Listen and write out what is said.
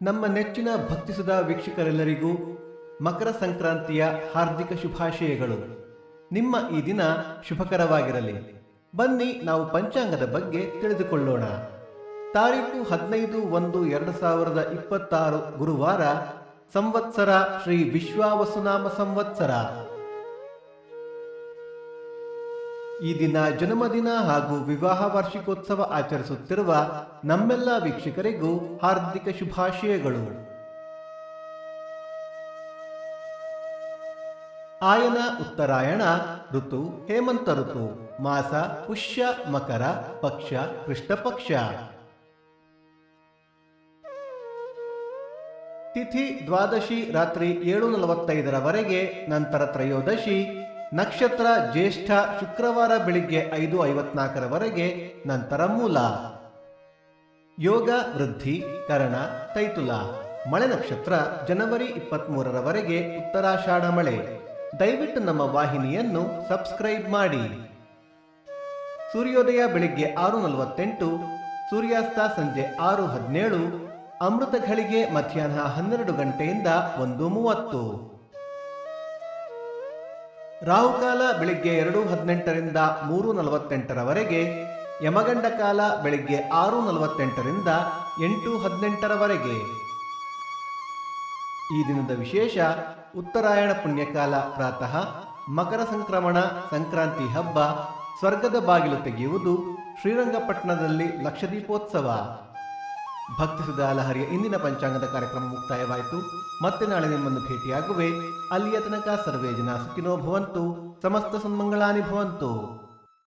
ನಮ್ಮ ನೆಚ್ಚಿನ ಭಕ್ತಿಸುಧಾ ವೀಕ್ಷಕರೆಲ್ಲರಿಗೂ ಮಕರ ಸಂಕ್ರಾಂತಿಯ ಹಾರ್ದಿಕ ಶುಭಾಶಯಗಳು. ನಿಮ್ಮ ಈ ದಿನ ಶುಭಕರವಾಗಿರಲಿ. ಬನ್ನಿ ನಾವು ಪಂಚಾಂಗದ ಬಗ್ಗೆ ತಿಳಿದುಕೊಳ್ಳೋಣ. ತಾರೀಕು 15/1/2026 ಗುರುವಾರ, ಸಂವತ್ಸರ ಶ್ರೀ ವಿಶ್ವಾವಸುನಾಮ ಸಂವತ್ಸರ. ಈ ದಿನ ಜನ್ಮದಿನ ಹಾಗೂ ವಿವಾಹ ವಾರ್ಷಿಕೋತ್ಸವ ಆಚರಿಸುತ್ತಿರುವ ನಮ್ಮೆಲ್ಲ ವೀಕ್ಷಕರಿಗೂ ಹಾರ್ದಿಕ ಶುಭಾಶಯಗಳು. ಆಯನ ಉತ್ತರಾಯಣ ಋತು ಹೇಮಂತ ಋತು, ಮಾಸ ಪುಷ್ಯ ಮಕರ, ಪಕ್ಷ ಕೃಷ್ಣ ಪಕ್ಷ. ತಿಥಿ ದ್ವಾದಶಿ ರಾತ್ರಿ 7:45 ನಂತರ ತ್ರಯೋದಶಿ. ನಕ್ಷತ್ರ ಜ್ಯೇಷ್ಠ ಶುಕ್ರವಾರ ಬೆಳಿಗ್ಗೆ 5:54 ನಂತರ ಮೂಲ. ಯೋಗ ವೃದ್ಧಿ ಕರಣ ತೈತುಲ. ಮಳೆ ನಕ್ಷತ್ರ ಜನವರಿ 23 ಉತ್ತರಾಷಾಢ ಮಳೆ. ದಯವಿಟ್ಟು ನಮ್ಮ ವಾಹಿನಿಯನ್ನು ಸಬ್ಸ್ಕ್ರೈಬ್ ಮಾಡಿ. ಸೂರ್ಯೋದಯ ಬೆಳಿಗ್ಗೆ 6:48, ಸೂರ್ಯಾಸ್ತ ಸಂಜೆ 6:17, ಅಮೃತ ಘಳಿಗೆ ಮಧ್ಯಾಹ್ನ 12 ಗಂಟೆಯಿಂದ 1:30. ರಾಹುಕಾಲ ಬೆಳಿಗ್ಗೆ 2:18 3:48, ಯಮಗಂಡ ಕಾಲ ಬೆಳಿಗ್ಗೆ 6:48 8:18. ಈ ದಿನದ ವಿಶೇಷ: ಉತ್ತರಾಯಣ ಪುಣ್ಯಕಾಲ ಪ್ರಾತಃ, ಮಕರ ಸಂಕ್ರಮಣ ಸಂಕ್ರಾಂತಿ ಹಬ್ಬ, ಸ್ವರ್ಗದ ಬಾಗಿಲು ತೆಗೆಯುವುದು, ಶ್ರೀರಂಗಪಟ್ಟಣದಲ್ಲಿ ಲಕ್ಷದೀಪೋತ್ಸವ. ಭಕ್ತಿಸುಧಾ ಲಹರಿಯ ಇಂದಿನ ಪಂಚಾಂಗದ ಕಾರ್ಯಕ್ರಮ ಮುಕ್ತಾಯವಾಯಿತು. ಮತ್ತೆ ನಾಳೆ ನಿಮ್ಮನ್ನು ಭೇಟಿಯಾಗುವೆ. ಅಲ್ಲಿಯ ತನಕ ಸರ್ವೇ ಜನ ಸುಖಿನೋ ಭವಂತು, ಸಮಸ್ತ ಸನ್ಮಂಗಳಾನಿ ಭವಂತು.